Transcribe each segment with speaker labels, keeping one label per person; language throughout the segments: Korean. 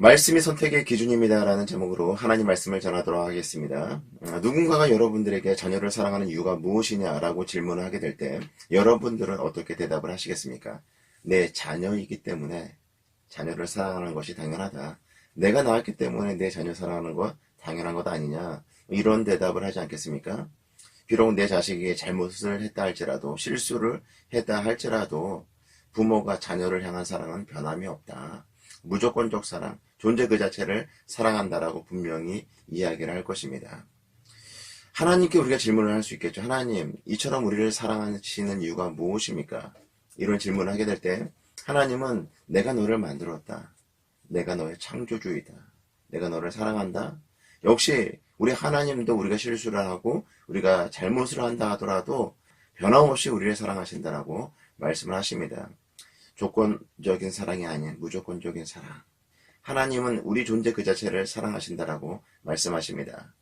Speaker 1: 말씀이 선택의 기준입니다라는 제목으로 하나님 말씀을 전하도록 하겠습니다. 누군가가 여러분들에게 자녀를 사랑하는 이유가 무엇이냐라고 질문을 하게 될 때 여러분들은 어떻게 대답을 하시겠습니까? 내 자녀이기 때문에 자녀를 사랑하는 것이 당연하다. 내가 낳았기 때문에 내 자녀 사랑하는 것 당연한 것 아니냐. 이런 대답을 하지 않겠습니까? 비록 내 자식이 잘못을 했다 할지라도 실수를 했다 할지라도 부모가 자녀를 향한 사랑은 변함이 없다. 무조건적 사랑, 존재 그 자체를 사랑한다라고 분명히 이야기를 할 것입니다. 하나님께 우리가 질문을 할 수 있겠죠. 하나님, 이처럼 우리를 사랑하시는 이유가 무엇입니까? 이런 질문을 하게 될 때 하나님은 내가 너를 만들었다. 내가 너의 창조주이다. 내가 너를 사랑한다. 역시 우리 하나님도 우리가 실수를 하고 우리가 잘못을 한다 하더라도 변함없이 우리를 사랑하신다라고 말씀을 하십니다. 조건적인 사랑이 아닌 무조건적인 사랑. 하나님은 우리 존재 그 자체를 사랑하신다라고 말씀하십니다.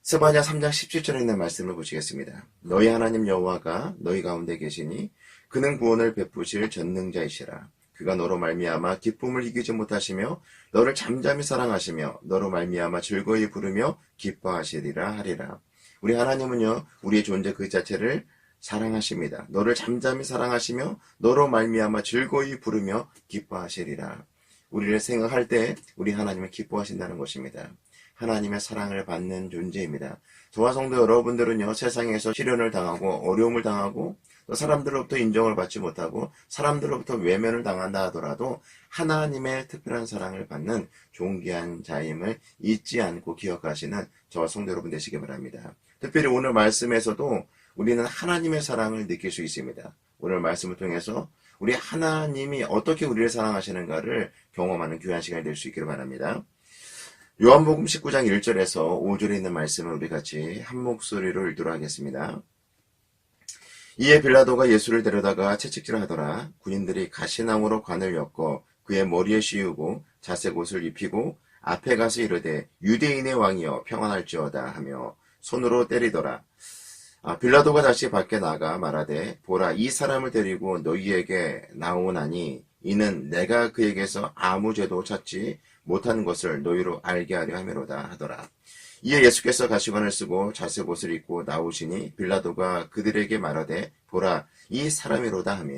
Speaker 1: 스바냐 3장 17절에 있는 말씀을 보시겠습니다. 너희 하나님 여호와가 너희 가운데 계시니 그는 구원을 베푸실 전능자이시라. 그가 너로 말미암아 기쁨을 이기지 못하시며 너를 잠잠히 사랑하시며 너로 말미암아 즐거이 부르며 기뻐하시리라 하리라. 우리 하나님은요, 우리의 존재 그 자체를 사랑하십니다. 너를 잠잠히 사랑하시며 너로 말미암아 즐거이 부르며 기뻐하시리라. 우리를 생각할 때 우리 하나님을 기뻐하신다는 것입니다. 하나님의 사랑을 받는 존재입니다. 저와 성도 여러분들은요, 세상에서 시련을 당하고 어려움을 당하고 또 사람들로부터 인정을 받지 못하고 사람들로부터 외면을 당한다 하더라도 하나님의 특별한 사랑을 받는 존귀한 자임을 잊지 않고 기억하시는 저와 성도 여러분 되시기 바랍니다. 특별히 오늘 말씀에서도 우리는 하나님의 사랑을 느낄 수 있습니다. 오늘 말씀을 통해서 우리 하나님이 어떻게 우리를 사랑하시는가를 경험하는 귀한 시간이 될 수 있기를 바랍니다. 요한복음 19장 1절에서 5절에 있는 말씀을 우리 같이 한 목소리로 읽도록 하겠습니다. 이에 빌라도가 예수를 데려다가 채찍질을 하더라. 군인들이 가시나무로 관을 엮어 그의 머리에 씌우고 자색 옷을 입히고 앞에 가서 이르되 유대인의 왕이여 평안할지어다 하며 손으로 때리더라. 빌라도가 다시 밖에 나가 말하되 보라, 이 사람을 데리고 너희에게 나오나니 이는 내가 그에게서 아무 죄도 찾지 못한 것을 너희로 알게 하려 함이로다 하더라. 이에 예수께서 가시관을 쓰고 자색 옷을 입고 나오시니 빌라도가 그들에게 말하되 보라, 이 사람이로다 하며.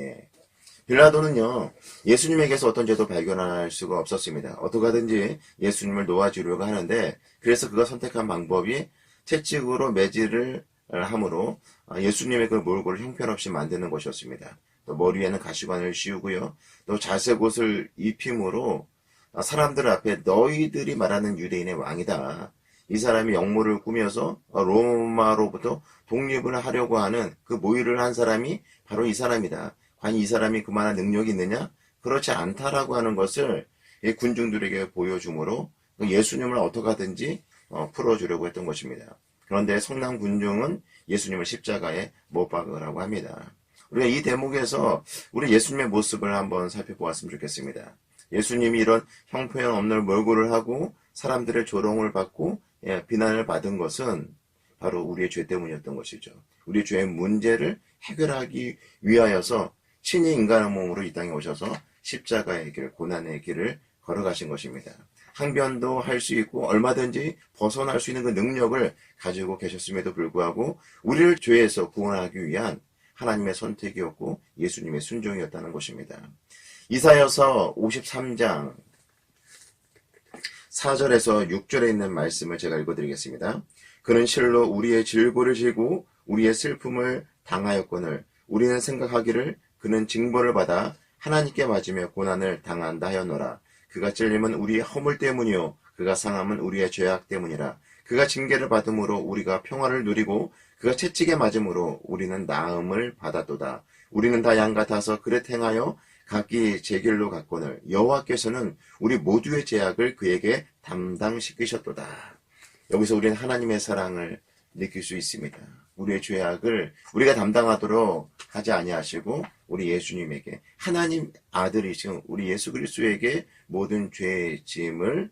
Speaker 1: 빌라도는요, 예수님에게서 어떤 죄도 발견할 수가 없었습니다. 어떻게 하든지 예수님을 놓아주려고 하는데, 그래서 그가 선택한 방법이 채찍으로 매질을 함으로 예수님의 그 몰골을 형편없이 만드는 것이었습니다. 또 머리에는 가시관을 씌우고요, 또 자색 옷을 입힘으로 사람들 앞에 너희들이 말하는 유대인의 왕이다. 이 사람이 역모를 꾸며서 로마로부터 독립을 하려고 하는 그 모의를 한 사람이 바로 이 사람이다. 과연 이 사람이 그만한 능력이 있느냐? 그렇지 않다라고 하는 것을 군중들에게 보여주므로 예수님을 어떻게 하든지 풀어주려고 했던 것입니다. 그런데 성남 군중은 예수님을 십자가에 못 박으라고 합니다. 우리가 이 대목에서 우리 예수님의 모습을 한번 살펴보았으면 좋겠습니다. 예수님이 이런 형편없는 몰골을 하고 사람들의 조롱을 받고 비난을 받은 것은 바로 우리의 죄 때문이었던 것이죠. 우리의 죄의 문제를 해결하기 위하여서 친히 인간의 몸으로 이 땅에 오셔서 십자가의 길, 고난의 길을 걸어가신 것입니다. 항변도 할 수 있고 얼마든지 벗어날 수 있는 그 능력을 가지고 계셨음에도 불구하고 우리를 죄에서 구원하기 위한 하나님의 선택이었고 예수님의 순종이었다는 것입니다. 이사야서 53장 4절에서 6절에 있는 말씀을 제가 읽어드리겠습니다. 그는 실로 우리의 질고를 지고 우리의 슬픔을 당하였거늘 우리는 생각하기를 그는 징벌을 받아 하나님께 맞으며 고난을 당한다 하였노라. 그가 찔림은 우리의 허물 때문이요 그가 상함은 우리의 죄악 때문이라. 그가 징계를 받음으로 우리가 평화를 누리고 그가 채찍에 맞음으로 우리는 나음을 받았도다. 우리는 다 양 같아서 그릇 행하여 각기 제 길로 갔거늘 여호와께서는 우리 모두의 죄악을 그에게 담당시키셨도다. 여기서 우리는 하나님의 사랑을 느낄 수 있습니다. 우리의 죄악을 우리가 담당하도록 하지 아니하시고 우리 예수님에게 하나님 아들이신 우리 예수 그리스도에게 모든 죄의 짐을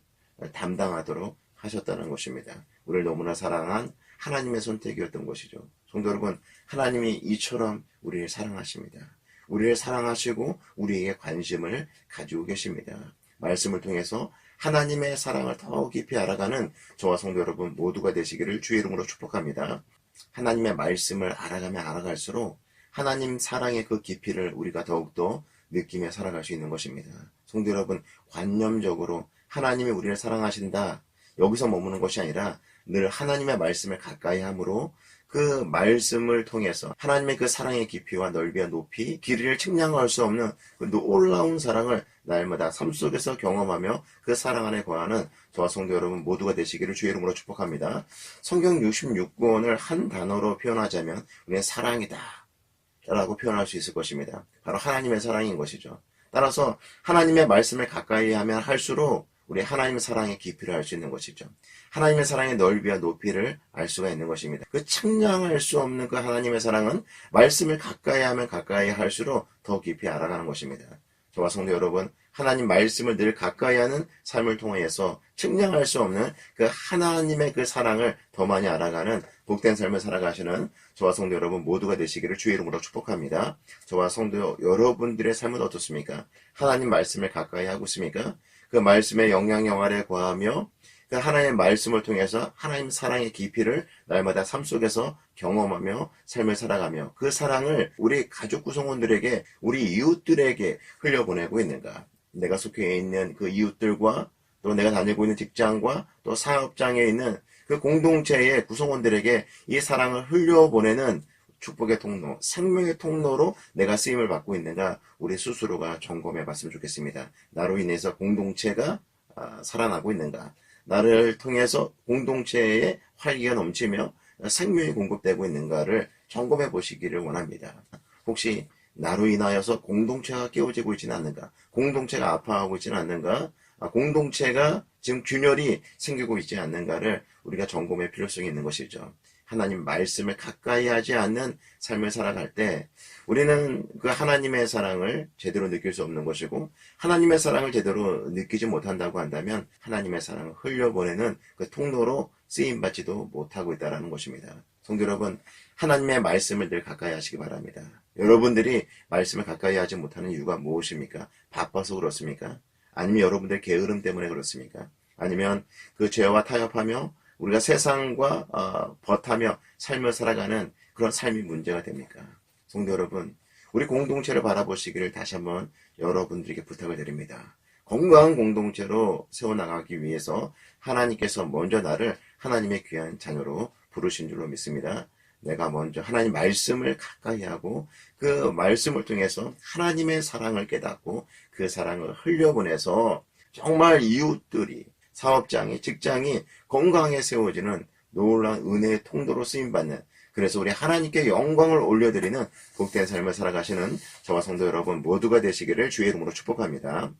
Speaker 1: 담당하도록 하셨다는 것입니다. 우리를 너무나 사랑한 하나님의 선택이었던 것이죠. 성도 여러분, 하나님이 이처럼 우리를 사랑하십니다. 우리를 사랑하시고 우리에게 관심을 가지고 계십니다. 말씀을 통해서 하나님의 사랑을 더 깊이 알아가는 저와 성도 여러분 모두가 되시기를 주의 이름으로 축복합니다. 하나님의 말씀을 알아가면 알아갈수록 하나님 사랑의 그 깊이를 우리가 더욱더 느끼며 살아갈 수 있는 것입니다. 성도 여러분, 관념적으로 하나님이 우리를 사랑하신다, 여기서 머무는 것이 아니라 늘 하나님의 말씀을 가까이 함으로 그 말씀을 통해서 하나님의 그 사랑의 깊이와 넓이와 높이, 길이를 측량할 수 없는 그 놀라운 사랑을 날마다 삶 속에서 경험하며 그 사랑 안에 거하는 저와 성도 여러분 모두가 되시기를 주의 이름으로 축복합니다. 성경 66권을 한 단어로 표현하자면 우리는 사랑이다 라고 표현할 수 있을 것입니다. 바로 하나님의 사랑인 것이죠. 따라서 하나님의 말씀을 가까이 하면 할수록 우리 하나님의 사랑의 깊이를 알 수 있는 것이죠. 하나님의 사랑의 넓이와 높이를 알 수가 있는 것입니다. 그 측량할 수 없는 그 하나님의 사랑은 말씀을 가까이 하면 가까이 할수록 더 깊이 알아가는 것입니다. 저와 성도 여러분, 하나님 말씀을 늘 가까이 하는 삶을 통해서 측량할 수 없는 그 하나님의 그 사랑을 더 많이 알아가는 복된 삶을 살아가시는 저와 성도 여러분 모두가 되시기를 주의 이름으로 축복합니다. 저와 성도 여러분들의 삶은 어떻습니까? 하나님 말씀을 가까이 하고 있습니까? 그 말씀의 영향력 아래 거하며 그 하나님의 말씀을 통해서 하나님 사랑의 깊이를 날마다 삶 속에서 경험하며 삶을 살아가며 그 사랑을 우리 가족 구성원들에게, 우리 이웃들에게 흘려보내고 있는가? 내가 속해 있는 그 이웃들과 또 내가 다니고 있는 직장과 또 사업장에 있는 그 공동체의 구성원들에게 이 사랑을 흘려보내는 축복의 통로, 생명의 통로로 내가 쓰임을 받고 있는가? 우리 스스로가 점검해 봤으면 좋겠습니다. 나로 인해서 공동체가 살아나고 있는가? 나를 통해서 공동체에 활기가 넘치며 생명이 공급되고 있는가를 점검해 보시기를 원합니다. 혹시 나로 인하여서 공동체가 깨어지고 있지는 않는가? 공동체가 아파하고 있지는 않는가? 공동체가 지금 균열이 생기고 있지 않는가를 우리가 점검할 필요성이 있는 것이죠. 하나님 말씀을 가까이 하지 않는 삶을 살아갈 때 우리는 그 하나님의 사랑을 제대로 느낄 수 없는 것이고, 하나님의 사랑을 제대로 느끼지 못한다고 한다면 하나님의 사랑을 흘려보내는 그 통로로 쓰임받지도 못하고 있다는 것입니다. 성도 여러분, 하나님의 말씀을 늘 가까이 하시기 바랍니다. 여러분들이 말씀을 가까이 하지 못하는 이유가 무엇입니까? 바빠서 그렇습니까? 아니면 여러분들 게으름 때문에 그렇습니까? 아니면 그 죄와 타협하며 우리가 세상과 버타며 삶을 살아가는 그런 삶이 문제가 됩니까? 성도 여러분, 우리 공동체를 바라보시기를 다시 한번 여러분들에게 부탁을 드립니다. 건강한 공동체로 세워나가기 위해서 하나님께서 먼저 나를 하나님의 귀한 자녀로 부르신 줄로 믿습니다. 내가 먼저 하나님 말씀을 가까이 하고 그 말씀을 통해서 하나님의 사랑을 깨닫고 그 사랑을 흘려보내서 정말 이웃들이, 사업장이, 직장이 건강하게 세워지는 놀라운 은혜의 통로로 쓰임받는, 그래서 우리 하나님께 영광을 올려드리는 복된 삶을 살아가시는 저와 성도 여러분 모두가 되시기를 주의 이름으로 축복합니다.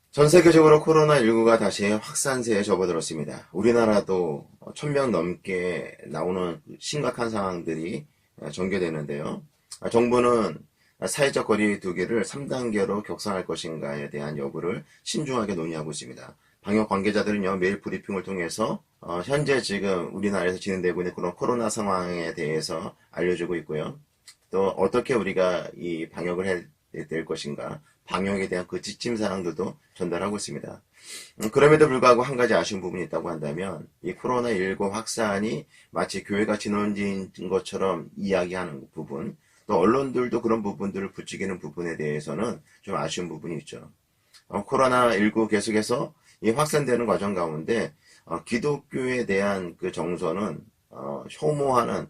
Speaker 1: 전 세계적으로 코로나19가 다시 확산세에 접어들었습니다. 우리나라도 1000명 넘게 나오는 심각한 상황들이 전개되는데요. 정부는 사회적 거리 두기를 3단계로 격상할 것인가에 대한 여부를 신중하게 논의하고 있습니다. 방역 관계자들은요, 매일 브리핑을 통해서 현재 지금 우리나라에서 진행되고 있는 그런 코로나 상황에 대해서 알려주고 있고요. 또 어떻게 우리가 이 방역을 해야 될 것인가, 방역에 대한 그 지침 사항들도 전달하고 있습니다. 그럼에도 불구하고 한 가지 아쉬운 부분이 있다고 한다면 이 코로나19 확산이 마치 교회가 진원지인 것처럼 이야기하는 부분, 또 언론들도 그런 부분들을 부추기는 부분에 대해서는 좀 아쉬운 부분이 있죠. 코로나19 계속해서 이 확산되는 과정 가운데 기독교에 대한 그 정서는 혐오하는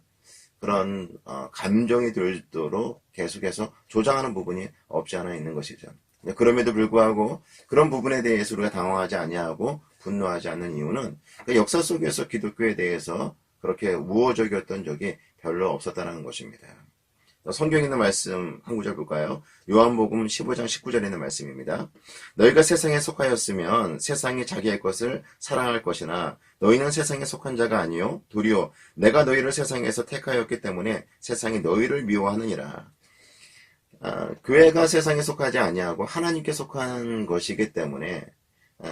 Speaker 1: 그런 감정이 들도록 계속해서 조장하는 부분이 없지 않아 있는 것이죠. 그럼에도 불구하고 그런 부분에 대해서 우리가 당황하지 아니하고 분노하지 않는 이유는 그 역사 속에서 기독교에 대해서 그렇게 우호적이었던 적이 별로 없었다는 것입니다. 성경에 있는 말씀 한 구절 볼까요? 요한복음 15장 19절에 있는 말씀입니다. 너희가 세상에 속하였으면 세상이 자기의 것을 사랑할 것이나 너희는 세상에 속한 자가 아니요 도리어 내가 너희를 세상에서 택하였기 때문에 세상이 너희를 미워하느니라. 교회가 세상에 속하지 아니하고 하나님께 속한 것이기 때문에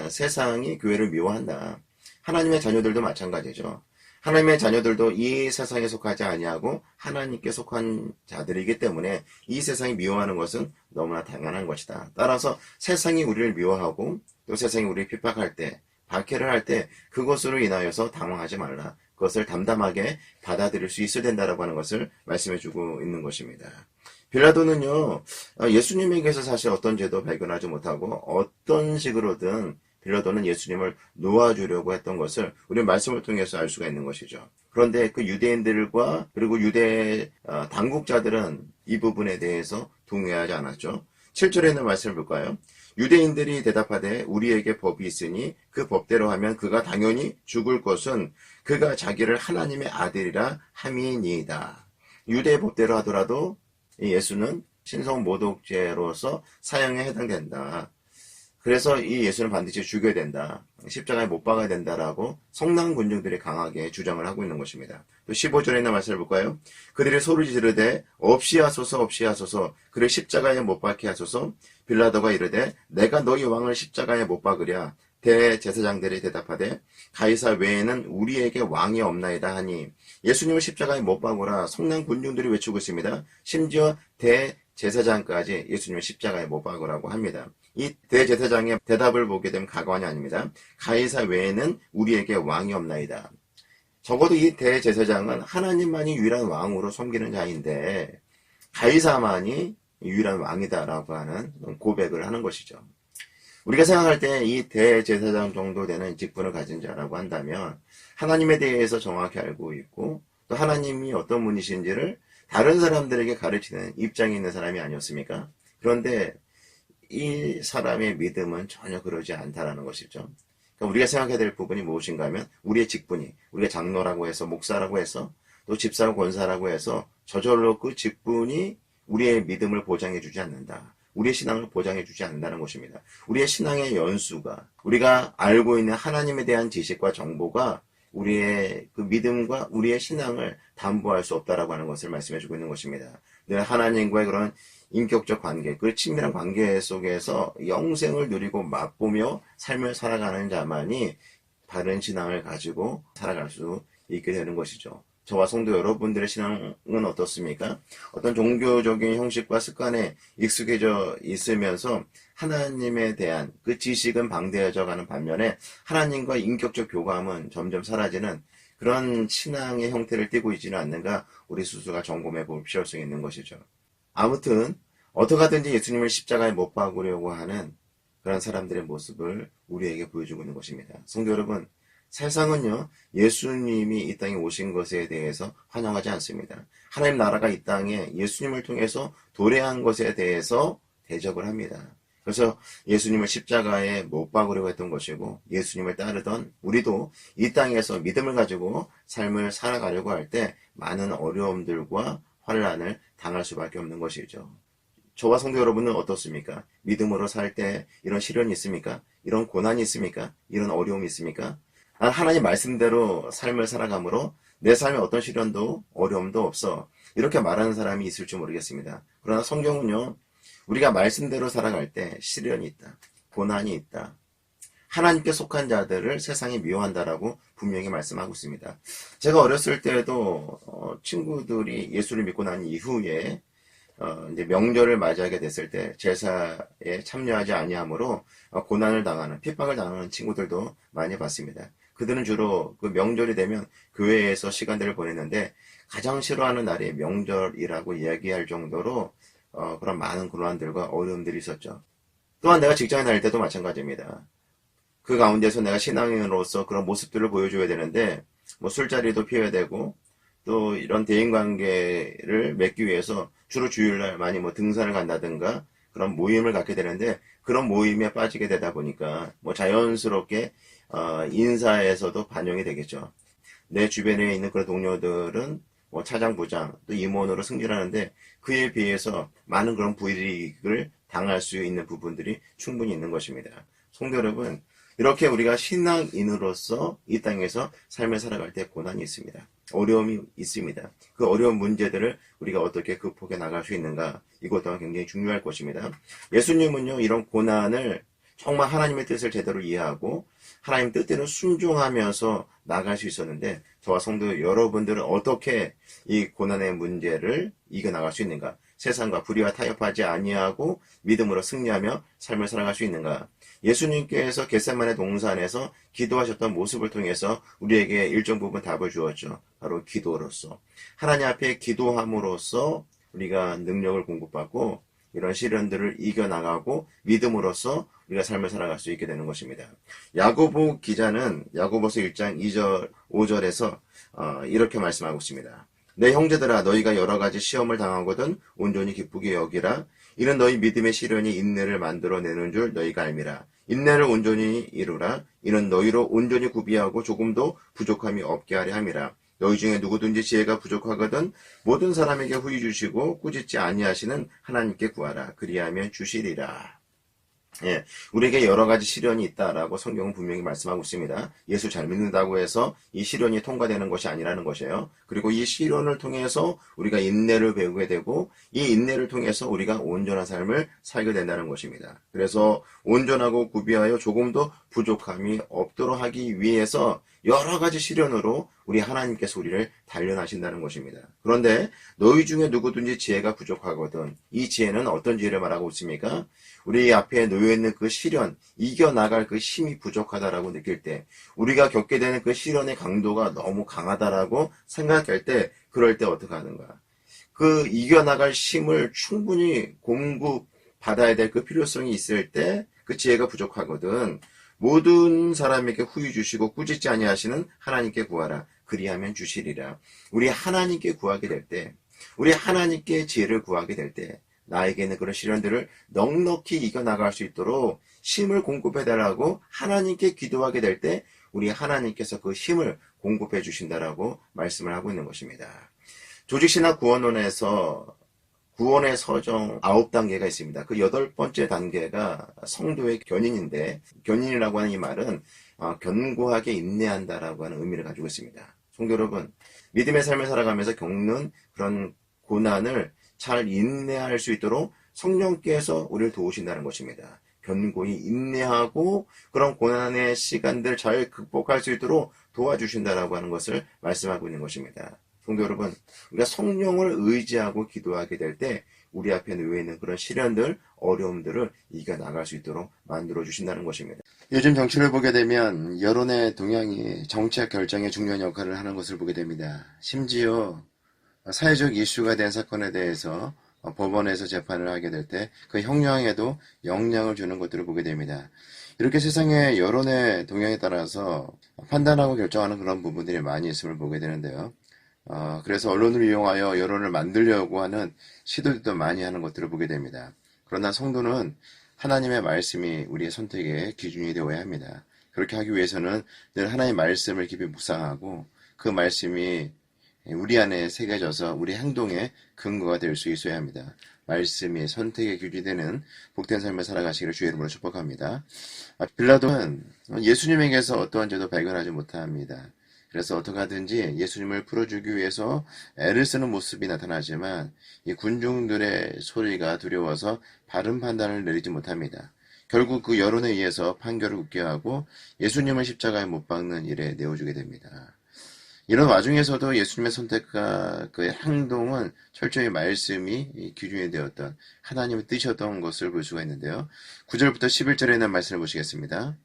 Speaker 1: 세상이 교회를 미워한다. 하나님의 자녀들도 마찬가지죠. 하나님의 자녀들도 이 세상에 속하지 아니하고 하나님께 속한 자들이기 때문에 이 세상이 미워하는 것은 너무나 당연한 것이다. 따라서 세상이 우리를 미워하고 또 세상이 우리 핍박할 때, 박해를 할 때 그것으로 인하여서 당황하지 말라. 그것을 담담하게 받아들일 수 있어야 된다라고 하는 것을 말씀해주고 있는 것입니다. 빌라도는요, 예수님에게서 사실 어떤 죄도 발견하지 못하고 어떤 식으로든 빌라도는 예수님을 놓아주려고 했던 것을 우리 말씀을 통해서 알 수가 있는 것이죠. 그런데 그 유대인들과 그리고 유대 당국자들은 이 부분에 대해서 동의하지 않았죠. 7절에 있는 말씀을 볼까요? 유대인들이 대답하되 우리에게 법이 있으니 그 법대로 하면 그가 당연히 죽을 것은 그가 자기를 하나님의 아들이라 함이니이다. 유대의 법대로 하더라도 예수는 신성 모독죄로서 사형에 해당된다. 그래서 이 예수는 반드시 죽여야 된다. 십자가에 못 박아야 된다라고 성난 군중들이 강하게 주장을 하고 있는 것입니다. 또 15절에 있는 말씀을 볼까요? 그들이 소리 지르되 없이 하소서 없이 하소서 그를 십자가에 못 박게 하소서. 빌라도가 이르되 내가 너희 왕을 십자가에 못 박으랴. 대제사장들이 대답하되 가이사 외에는 우리에게 왕이 없나이다 하니 예수님을 십자가에 못 박으라 성난 군중들이 외치고 있습니다. 심지어 대제사장까지 예수님을 십자가에 못 박으라고 합니다. 이 대제사장의 대답을 보게 되면 가관이 아닙니다. 가이사 외에는 우리에게 왕이 없나이다. 적어도 이 대제사장은 하나님만이 유일한 왕으로 섬기는 자인데 가이사만이 유일한 왕이다라고 하는 고백을 하는 것이죠. 우리가 생각할 때 이 대제사장 정도 되는 직분을 가진 자라고 한다면 하나님에 대해서 정확히 알고 있고 또 하나님이 어떤 분이신지를 다른 사람들에게 가르치는 입장이 있는 사람이 아니었습니까? 그런데 이 사람의 믿음은 전혀 그러지 않다라는 것이죠. 그러니까 우리가 생각해야 될 부분이 무엇인가 하면 우리의 직분이, 우리가 장로라고 해서 목사라고 해서 또 집사고 권사라고 해서 저절로 그 직분이 우리의 믿음을 보장해 주지 않는다. 우리의 신앙을 보장해 주지 않는다는 것입니다. 우리의 신앙의 연수가, 우리가 알고 있는 하나님에 대한 지식과 정보가 우리의 그 믿음과 우리의 신앙을 담보할 수 없다라고 하는 것을 말씀해 주고 있는 것입니다. 늘 하나님과의 그런 인격적 관계, 그 친밀한 관계 속에서 영생을 누리고 맛보며 삶을 살아가는 자만이 바른 신앙을 가지고 살아갈 수 있게 되는 것이죠. 저와 성도 여러분들의 신앙은 어떻습니까? 어떤 종교적인 형식과 습관에 익숙해져 있으면서 하나님에 대한 그 지식은 방대해져 가는 반면에 하나님과 인격적 교감은 점점 사라지는 그런 신앙의 형태를 띠고 있지는 않는가 우리 스스로가 점검해 볼 필요성이 있는 것이죠. 아무튼 어떻게 하든지 예수님을 십자가에 못 박으려고 하는 그런 사람들의 모습을 우리에게 보여주고 있는 것입니다. 성도 여러분, 세상은요 예수님이 이 땅에 오신 것에 대해서 환영하지 않습니다. 하나님 나라가 이 땅에 예수님을 통해서 도래한 것에 대해서 대적을 합니다. 그래서 예수님을 십자가에 못 박으려고 했던 것이고 예수님을 따르던 우리도 이 땅에서 믿음을 가지고 삶을 살아가려고 할 때 많은 어려움들과 환난을 당할 수밖에 없는 것이죠. 저와 성도 여러분은 어떻습니까? 믿음으로 살 때 이런 시련이 있습니까? 이런 고난이 있습니까? 이런 어려움이 있습니까? 난 하나님 말씀대로 삶을 살아가므로 내 삶에 어떤 시련도 어려움도 없어. 이렇게 말하는 사람이 있을지 모르겠습니다. 그러나 성경은요. 우리가 말씀대로 살아갈 때 시련이 있다. 고난이 있다. 하나님께 속한 자들을 세상이 미워한다라고 분명히 말씀하고 있습니다. 제가 어렸을 때도 친구들이 예수를 믿고 난 이후에 이제 명절을 맞이하게 됐을 때 제사에 참여하지 아니하므로 고난을 당하는 핍박을 당하는 친구들도 많이 봤습니다. 그들은 주로 그 명절이 되면 교회에서 시간들을 보냈는데 가장 싫어하는 날이 명절이라고 이야기할 정도로 그런 많은 고난들과 어려움들이 있었죠. 또한 내가 직장에 다닐 때도 마찬가지입니다. 그 가운데서 내가 신앙인으로서 그런 모습들을 보여줘야 되는데 뭐 술자리도 피워야 되고 또 이런 대인관계를 맺기 위해서 주로 주일날 많이 뭐 등산을 간다든가 그런 모임을 갖게 되는데 그런 모임에 빠지게 되다 보니까 뭐 자연스럽게 인사에서도 반영이 되겠죠. 내 주변에 있는 그런 동료들은 뭐 차장, 부장, 또 임원으로 승진하는데 그에 비해서 많은 그런 불이익을 당할 수 있는 부분들이 충분히 있는 것입니다. 성도 여러분, 이렇게 우리가 신앙인으로서 이 땅에서 삶을 살아갈 때 고난이 있습니다. 어려움이 있습니다. 그 어려운 문제들을 우리가 어떻게 극복해 나갈 수 있는가, 이것 또한 굉장히 중요할 것입니다. 예수님은요, 이런 고난을 정말 하나님의 뜻을 제대로 이해하고 하나님 뜻대로 순종하면서 나갈 수 있었는데 저와 성도 여러분들은 어떻게 이 고난의 문제를 이겨나갈 수 있는가? 세상과 불의와 타협하지 아니하고 믿음으로 승리하며 삶을 살아갈 수 있는가? 예수님께서 겟세마네 동산에서 기도하셨던 모습을 통해서 우리에게 일정 부분 답을 주었죠. 바로 기도로서. 하나님 앞에 기도함으로써 우리가 능력을 공급받고 이런 시련들을 이겨나가고 믿음으로써 우리가 삶을 살아갈 수 있게 되는 것입니다. 야고보 기자는 야고보서 1장 2절, 5절에서 이렇게 말씀하고 있습니다. 내 형제들아 너희가 여러 가지 시험을 당하거든 온전히 기쁘게 여기라. 이는 너희 믿음의 시련이 인내를 만들어내는 줄 너희가 알미라. 인내를 온전히 이루라. 이는 너희로 온전히 구비하고 조금도 부족함이 없게 하려 함이라. 너희 중에 누구든지 지혜가 부족하거든 모든 사람에게 후히 주시고 꾸짖지 아니하시는 하나님께 구하라. 그리하면 주시리라. 예, 우리에게 여러 가지 시련이 있다라고 성경은 분명히 말씀하고 있습니다. 예수 잘 믿는다고 해서 이 시련이 통과되는 것이 아니라는 것이에요. 그리고 이 시련을 통해서 우리가 인내를 배우게 되고 이 인내를 통해서 우리가 온전한 삶을 살게 된다는 것입니다. 그래서 온전하고 구비하여 조금도 부족함이 없도록 하기 위해서 여러 가지 시련으로 우리 하나님께서 우리를 단련하신다는 것입니다. 그런데 너희 중에 누구든지 지혜가 부족하거든 이 지혜는 어떤 지혜를 말하고 있습니까? 우리 앞에 놓여있는 그 시련, 이겨나갈 그 힘이 부족하다라고 느낄 때 우리가 겪게 되는 그 시련의 강도가 너무 강하다라고 생각할 때 그럴 때 어떻게 하는가? 그 이겨나갈 힘을 충분히 공급받아야 될 그 필요성이 있을 때 그 지혜가 부족하거든 모든 사람에게 후히 주시고 꾸짖지 아니하시는 하나님께 구하라. 그리하면 주시리라. 우리 하나님께 구하게 될 때, 우리 하나님께 지혜를 구하게 될 때, 나에게는 그런 시련들을 넉넉히 이겨나갈 수 있도록 힘을 공급해달라고 하나님께 기도하게 될 때, 우리 하나님께서 그 힘을 공급해 주신다라고 말씀을 하고 있는 것입니다. 조직신학 구원론에서 구원의 서정 9단계가 있습니다. 그 8번째 단계가 성도의 견인인데 견인이라고 하는 이 말은 견고하게 인내한다라고 하는 의미를 가지고 있습니다. 성도 여러분, 믿음의 삶을 살아가면서 겪는 그런 고난을 잘 인내할 수 있도록 성령께서 우리를 도우신다는 것입니다. 견고히 인내하고 그런 고난의 시간들 잘 극복할 수 있도록 도와주신다라고 하는 것을 말씀하고 있는 것입니다. 성도 여러분, 우리가 성령을 의지하고 기도하게 될 때 우리 앞에 놓여있는 그런 시련들, 어려움들을 이겨나갈 수 있도록 만들어주신다는 것입니다. 요즘 정치를 보게 되면 여론의 동향이 정책 결정에 중요한 역할을 하는 것을 보게 됩니다. 심지어 사회적 이슈가 된 사건에 대해서 법원에서 재판을 하게 될 때 그 형량에도 영향을 주는 것들을 보게 됩니다. 이렇게 세상의 여론의 동향에 따라서 판단하고 결정하는 그런 부분들이 많이 있음을 보게 되는데요. 그래서 언론을 이용하여 여론을 만들려고 하는 시도들도 많이 하는 것들을 보게 됩니다. 그러나 성도는 하나님의 말씀이 우리의 선택의 기준이 되어야 합니다. 그렇게 하기 위해서는 늘 하나님의 말씀을 깊이 묵상하고 그 말씀이 우리 안에 새겨져서 우리 행동의 근거가 될 수 있어야 합니다. 말씀이 선택의 기준이 되는 복된 삶을 살아가시기를 주의 이름으로 축복합니다. 빌라도는 예수님에게서 어떠한 죄도 발견하지 못합니다. 그래서 어떻게 하든지 예수님을 풀어주기 위해서 애를 쓰는 모습이 나타나지만 이 군중들의 소리가 두려워서 바른 판단을 내리지 못합니다. 결국 그 여론에 의해서 판결을 웃게 하고 예수님을 십자가에 못 박는 일에 내어주게 됩니다. 이런 와중에서도 예수님의 선택과 그의 행동은 철저히 말씀이 기준이 되었던 하나님의 뜻이었던 것을 볼 수가 있는데요. 9절부터 11절에 있는 말씀을 보시겠습니다.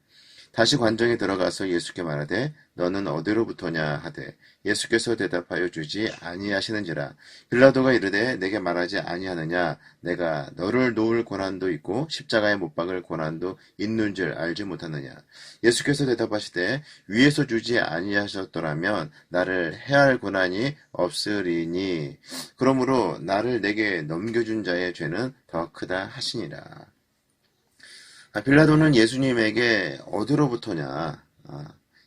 Speaker 1: 다시 관정에 들어가서 예수께 말하되 너는 어디로부터냐 하되 예수께서 대답하여 주지 아니하시는지라. 빌라도가 이르되 내게 말하지 아니하느냐 내가 너를 놓을 고난도 있고 십자가에 못 박을 고난도 있는 줄 알지 못하느냐. 예수께서 대답하시되 위에서 주지 아니하셨더라면 나를 해할 고난이 없으리니 그러므로 나를 내게 넘겨준 자의 죄는 더 크다 하시니라. 빌라도는 예수님에게 어디로부터냐,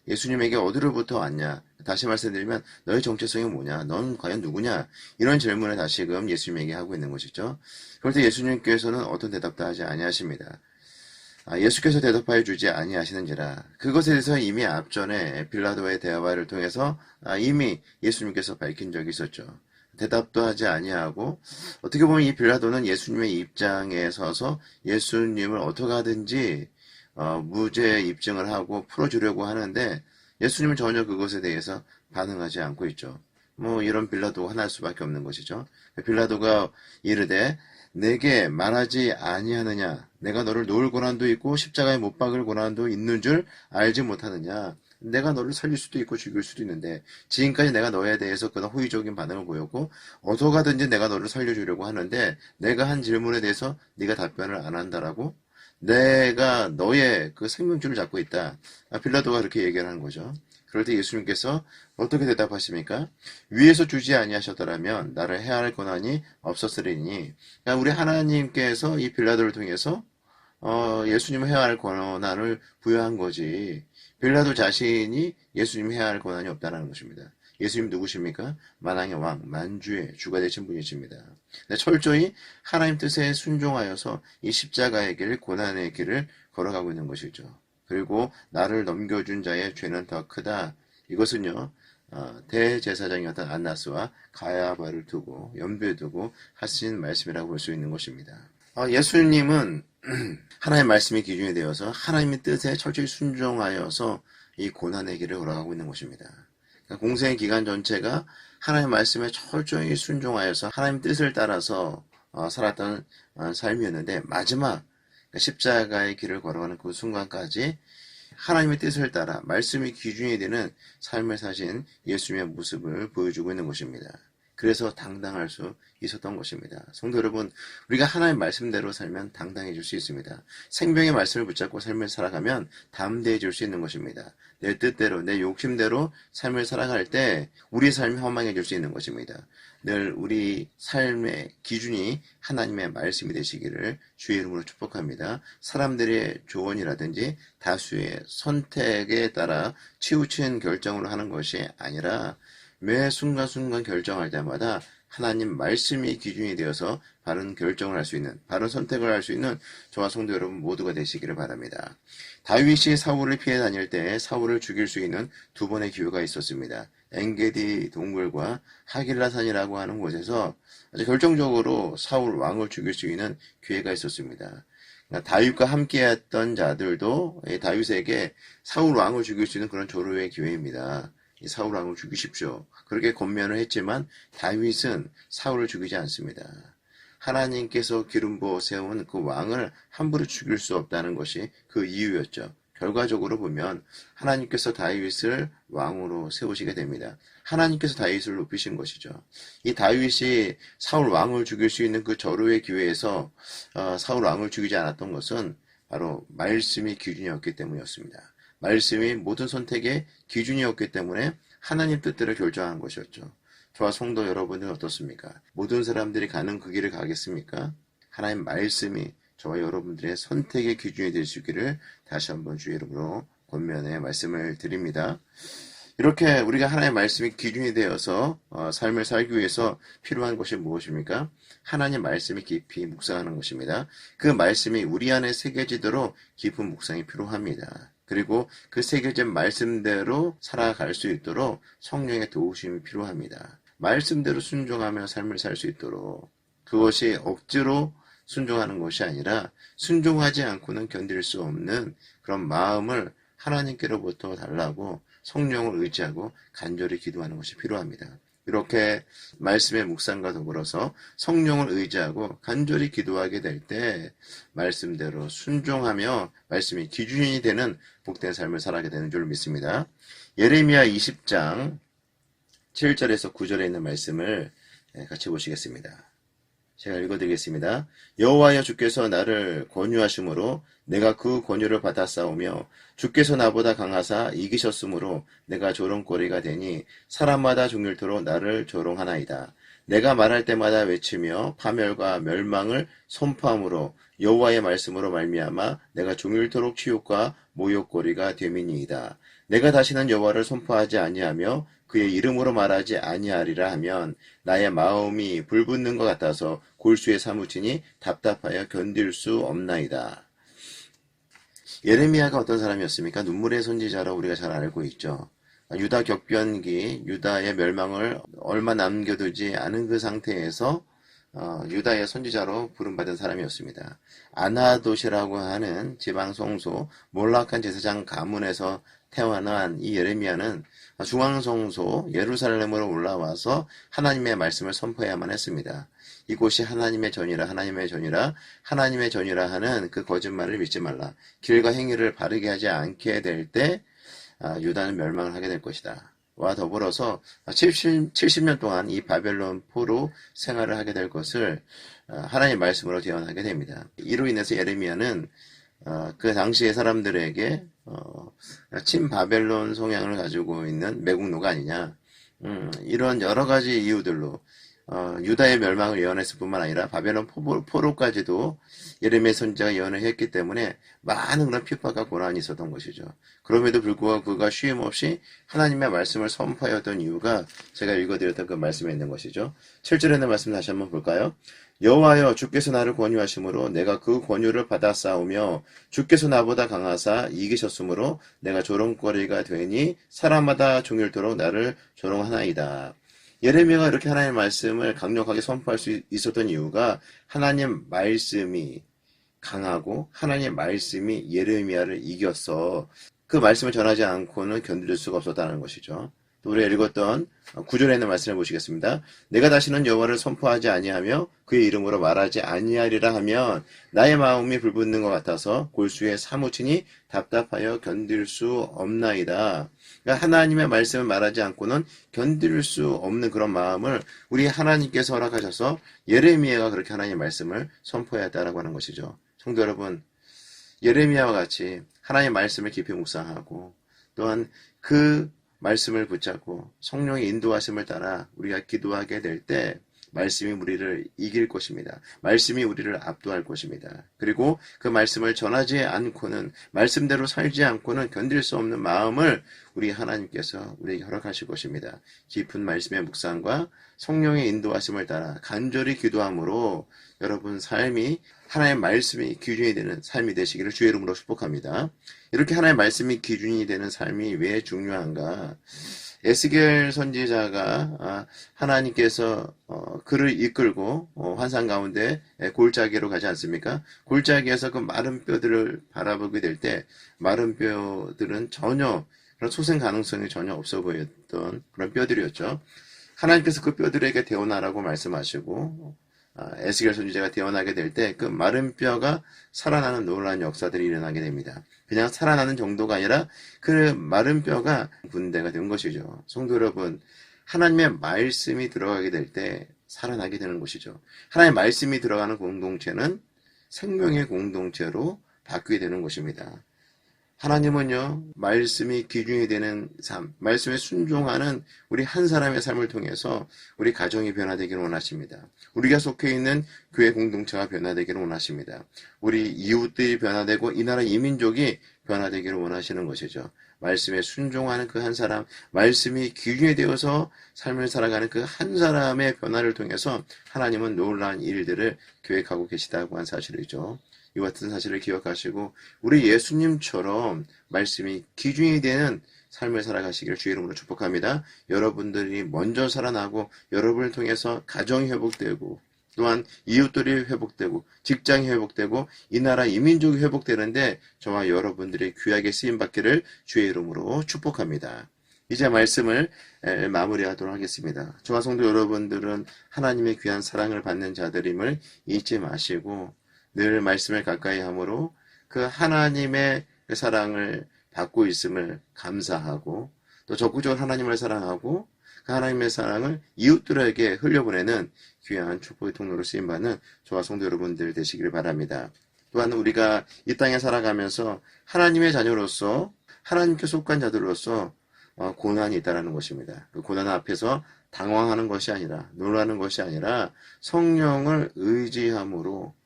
Speaker 1: 예수님에게 어디로부터 왔냐, 다시 말씀드리면 너의 정체성이 뭐냐, 넌 과연 누구냐, 이런 질문을 다시금 예수님에게 하고 있는 것이죠. 그럴 때 예수님께서는 어떤 대답도 하지 아니하십니다. 예수께서 대답하여 주지 아니하시는지라. 그것에 대해서 이미 앞전에 빌라도의 대화를 통해서 이미 예수님께서 밝힌 적이 있었죠. 대답도 하지 아니하고 어떻게 보면 이 빌라도는 예수님의 입장에 서서 예수님을 어떻게 하든지 무죄 입증을 하고 풀어주려고 하는데 예수님은 전혀 그것에 대해서 반응하지 않고 있죠. 뭐 이런 빌라도가 하나일 수밖에 없는 것이죠. 빌라도가 이르되 내게 말하지 아니하느냐, 내가 너를 놓을 고난도 있고 십자가에 못 박을 고난도 있는 줄 알지 못하느냐. 내가 너를 살릴 수도 있고 죽일 수도 있는데 지금까지 내가 너에 대해서 그런 호의적인 반응을 보였고 어서 가든지 내가 너를 살려주려고 하는데 내가 한 질문에 대해서 네가 답변을 안 한다라고? 내가 너의 그 생명줄을 잡고 있다. 빌라도가 그렇게 얘기를 하는 거죠. 그럴 때 예수님께서 어떻게 대답하십니까? 위에서 주지 아니하셨더라면 나를 해할 권한이 없었으리니. 그러니까 우리 하나님께서 이 빌라도를 통해서 예수님을 해야 할 권한을 부여한 거지. 빌라도 자신이 예수님 해야 할 권한이 없다는 것입니다. 예수님 누구십니까? 만왕의 왕, 만주의 주가 되신 분이십니다. 철저히 하나님 뜻에 순종하여서 이 십자가의 길, 고난의 길을 걸어가고 있는 것이죠. 그리고 나를 넘겨준 자의 죄는 더 크다. 이것은요, 대제사장이었던 안나스와 가야바를 두고 염두에 두고 하신 말씀이라고 볼 수 있는 것입니다. 예수님은 하나님의 말씀이 기준이 되어서 하나님의 뜻에 철저히 순종하여서 이 고난의 길을 걸어가고 있는 것입니다. 그러니까 공생의 기간 전체가 하나님의 말씀에 철저히 순종하여서 하나님의 뜻을 따라서 살았던 삶이었는데 마지막 십자가의 길을 걸어가는 그 순간까지 하나님의 뜻을 따라 말씀이 기준이 되는 삶을 사신 예수님의 모습을 보여주고 있는 것입니다. 그래서 당당할 수 있었던 것입니다. 성도 여러분, 우리가 하나님의 말씀대로 살면 당당해질 수 있습니다. 생명의 말씀을 붙잡고 삶을 살아가면 담대해질 수 있는 것입니다. 내 뜻대로, 내 욕심대로 삶을 살아갈 때 우리 삶이 허망해질 수 있는 것입니다. 늘 우리 삶의 기준이 하나님의 말씀이 되시기를 주의 이름으로 축복합니다. 사람들의 조언이라든지 다수의 선택에 따라 치우친 결정을 하는 것이 아니라 매 순간순간 결정할 때마다 하나님 말씀이 기준이 되어서 바른 결정을 할 수 있는, 바른 선택을 할 수 있는 저와 성도 여러분 모두가 되시기를 바랍니다. 다윗이 사울을 피해 다닐 때 사울을 죽일 수 있는 두 번의 기회가 있었습니다. 엔게디 동굴과 하길라산이라고 하는 곳에서 아주 결정적으로 사울 왕을 죽일 수 있는 기회가 있었습니다. 다윗과 함께했던 자들도 다윗에게 사울 왕을 죽일 수 있는 그런 조로의 기회입니다. 사울 왕을 죽이십시오. 그렇게 권면을 했지만 다윗은 사울을 죽이지 않습니다. 하나님께서 기름 부어 세운 그 왕을 함부로 죽일 수 없다는 것이 그 이유였죠. 결과적으로 보면 하나님께서 다윗을 왕으로 세우시게 됩니다. 하나님께서 다윗을 높이신 것이죠. 이 다윗이 사울 왕을 죽일 수 있는 그 절호의 기회에서 사울 왕을 죽이지 않았던 것은 바로 말씀이 기준이었기 때문이었습니다. 말씀이 모든 선택의 기준이었기 때문에 하나님 뜻대로 결정한 것이었죠. 저와 성도 여러분은 어떻습니까? 모든 사람들이 가는 그 길을 가겠습니까? 하나님 말씀이 저와 여러분들의 선택의 기준이 될 수 있기를 다시 한번 주의 이름으로 권면의 말씀을 드립니다. 이렇게 우리가 하나님의 말씀이 기준이 되어서 삶을 살기 위해서 필요한 것이 무엇입니까? 하나님 말씀이 깊이 묵상하는 것입니다. 그 말씀이 우리 안에 새겨지도록 깊은 묵상이 필요합니다. 그리고 그 새겨진 말씀대로 살아갈 수 있도록 성령의 도우심이 필요합니다. 말씀대로 순종하며 삶을 살 수 있도록 그것이 억지로 순종하는 것이 아니라 순종하지 않고는 견딜 수 없는 그런 마음을 하나님께로부터 달라고 성령을 의지하고 간절히 기도하는 것이 필요합니다. 이렇게 말씀의 묵상과 더불어서 성령을 의지하고 간절히 기도하게 될 때 말씀대로 순종하며 말씀이 기준이 되는 복된 삶을 살아가게 되는 줄 믿습니다. 예레미야 20장 7절에서 9절에 있는 말씀을 같이 보시겠습니다. 제가 읽어드리겠습니다. 여호와여 주께서 나를 권유하심으로 내가 그 권유를 받아 싸우며 주께서 나보다 강하사 이기셨으므로 내가 조롱거리가 되니 사람마다 종일토록 나를 조롱하나이다. 내가 말할 때마다 외치며 파멸과 멸망을 선포함으로 여호와의 말씀으로 말미암아 내가 종일토록 치욕과 모욕거리가 됨이니이다. 내가 다시는 여호와를 선포하지 아니하며 그의 이름으로 말하지 아니하리라 하면 나의 마음이 불붙는 것 같아서 골수에 사무치니 답답하여 견딜 수 없나이다. 예레미야가 어떤 사람이었습니까? 눈물의 선지자로 우리가 잘 알고 있죠. 유다 격변기, 유다의 멸망을 얼마 남겨두지 않은 그 상태에서 유다의 선지자로 부름받은 사람이었습니다. 아나돗이라고 하는 지방 성소 몰락한 제사장 가문에서 태어난 이 예레미야는 중앙 성소 예루살렘으로 올라와서 하나님의 말씀을 선포해야만 했습니다. 이곳이 하나님의 전이라 하나님의 전이라 하나님의 전이라 하는 그 거짓말을 믿지 말라. 길과 행위를 바르게 하지 않게 될 때 유다는 멸망을 하게 될 것이다. 와 더불어서 70년 동안 이 바벨론 포로 생활을 하게 될 것을 하나님의 말씀으로 예언하게 됩니다. 이로 인해서 예레미야는 그 당시의 사람들에게 친바벨론 성향을 가지고 있는 매국노가 아니냐, 이런 여러 가지 이유들로 유다의 멸망을 예언했을 뿐만 아니라 바벨론 포로까지도 예레미야 선지자가 예언을 했기 때문에 많은 그런 핍박과 고난이 있었던 것이죠. 그럼에도 불구하고 그가 쉼 없이 하나님의 말씀을 선포하였던 이유가 제가 읽어드렸던 그 말씀에 있는 것이죠. 7절에 있는 말씀 다시 한번 볼까요? 여호와여 주께서 나를 권유하심으로 내가 그 권유를 받아 싸우며 주께서 나보다 강하사 이기셨으므로 내가 조롱거리가 되니 사람마다 종일토록 나를 조롱하나이다. 예레미야가 이렇게 하나님의 말씀을 강력하게 선포할 수 있었던 이유가 하나님 말씀이 강하고 하나님의 말씀이 예레미야를 이겼어. 그 말씀을 전하지 않고는 견딜 수가 없었다는 것이죠. 또 우리가 읽었던 9절에 있는 말씀을 보시겠습니다. 내가 다시는 여호와를 선포하지 아니하며 그의 이름으로 말하지 아니하리라 하면 나의 마음이 불붙는 것 같아서 골수에 사무치니 답답하여 견딜 수 없나이다. 그러니까 하나님의 말씀을 말하지 않고는 견딜 수 없는 그런 마음을 우리 하나님께서 허락하셔서 예레미야가 그렇게 하나님의 말씀을 선포했다라고 하는 것이죠. 성도 여러분, 예레미야와 같이 하나님의 말씀을 깊이 묵상하고 또한 그 말씀을 붙잡고 성령의 인도하심을 따라 우리가 기도하게 될 때 말씀이 우리를 이길 것입니다. 말씀이 우리를 압도할 것입니다. 그리고 그 말씀을 전하지 않고는, 말씀대로 살지 않고는 견딜 수 없는 마음을 우리 하나님께서 우리에게 허락하실 것입니다. 깊은 말씀의 묵상과 성령의 인도하심을 따라 간절히 기도함으로 여러분 삶이 하나님의 말씀이 기준이 되는 삶이 되시기를 주의 이름으로 축복합니다. 이렇게 하나님의 말씀이 기준이 되는 삶이 왜 중요한가? 에스겔 선지자가 하나님께서 그를 이끌고 환상 가운데 골짜기로 가지 않습니까? 골짜기에서 그 마른 뼈들을 바라보게 될 때 마른 뼈들은 전혀 그런 소생 가능성이 전혀 없어 보였던 그런 뼈들이었죠. 하나님께서 그 뼈들에게 대언하라고 말씀하시고 에스겔 선지자가 대언하게 될 때 그 마른 뼈가 살아나는 놀라운 역사들이 일어나게 됩니다. 그냥 살아나는 정도가 아니라 그 마른 뼈가 군대가 된 것이죠. 성도 여러분, 하나님의 말씀이 들어가게 될 때 살아나게 되는 것이죠. 하나님의 말씀이 들어가는 공동체는 생명의 공동체로 바뀌게 되는 것입니다. 하나님은요, 말씀이 기준이 되는 삶, 말씀에 순종하는 우리 한 사람의 삶을 통해서 우리 가정이 변화되기를 원하십니다. 우리가 속해 있는 교회 공동체가 변화되기를 원하십니다. 우리 이웃들이 변화되고 이 나라 이민족이 변화되기를 원하시는 것이죠. 말씀에 순종하는 그 한 사람, 말씀이 기준이 되어서 삶을 살아가는 그 한 사람의 변화를 통해서 하나님은 놀라운 일들을 계획하고 계시다고 한 사실이죠. 이와 같은 사실을 기억하시고 우리 예수님처럼 말씀이 기준이 되는 삶을 살아가시기를 주의 이름으로 축복합니다. 여러분들이 먼저 살아나고 여러분을 통해서 가정이 회복되고 또한 이웃들이 회복되고 직장이 회복되고 이 나라 이민족이 회복되는데 저와 여러분들이 귀하게 쓰임받기를 주의 이름으로 축복합니다. 이제 말씀을 마무리하도록 하겠습니다. 저와 성도 여러분들은 하나님의 귀한 사랑을 받는 자들임을 잊지 마시고 늘 말씀을 가까이 함으로 그 하나님의 그 사랑을 받고 있음을 감사하고 또 적극적으로 하나님을 사랑하고 그 하나님의 사랑을 이웃들에게 흘려보내는 귀한 축복의 통로로 쓰임받는 저와 성도 여러분들 되시기를 바랍니다. 또한 우리가 이 땅에 살아가면서 하나님의 자녀로서 하나님께 속한 자들로서 고난이 있다는 것입니다. 그 고난 앞에서 당황하는 것이 아니라 놀라는 것이 아니라 성령을 의지함으로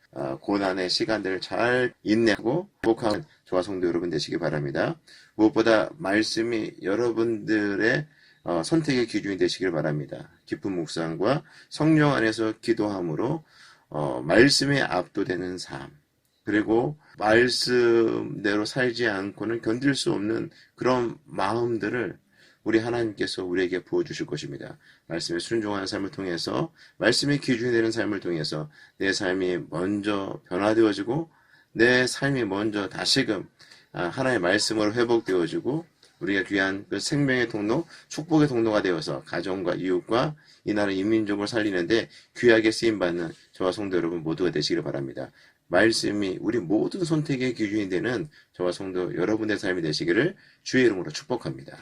Speaker 1: 고난의 시간들을 잘 인내하고 극복하는 저와 성도 여러분 되시기 바랍니다. 무엇보다 말씀이 여러분들의 선택의 기준이 되시길 바랍니다. 깊은 묵상과 성령 안에서 기도함으로 말씀에 압도되는 삶, 그리고 말씀대로 살지 않고는 견딜 수 없는 그런 마음들을 우리 하나님께서 우리에게 부어주실 것입니다. 말씀에 순종하는 삶을 통해서, 말씀의 기준이 되는 삶을 통해서 내 삶이 먼저 변화되어지고 내 삶이 먼저 다시금 하나님의 말씀으로 회복되어지고 우리가 귀한 그 생명의 통로, 축복의 통로가 되어서 가정과 이웃과 이 나라 인민족을 살리는데 귀하게 쓰임받는 저와 성도 여러분 모두가 되시기를 바랍니다. 말씀이 우리 모든 선택의 기준이 되는 저와 성도 여러분의 삶이 되시기를 주의 이름으로 축복합니다.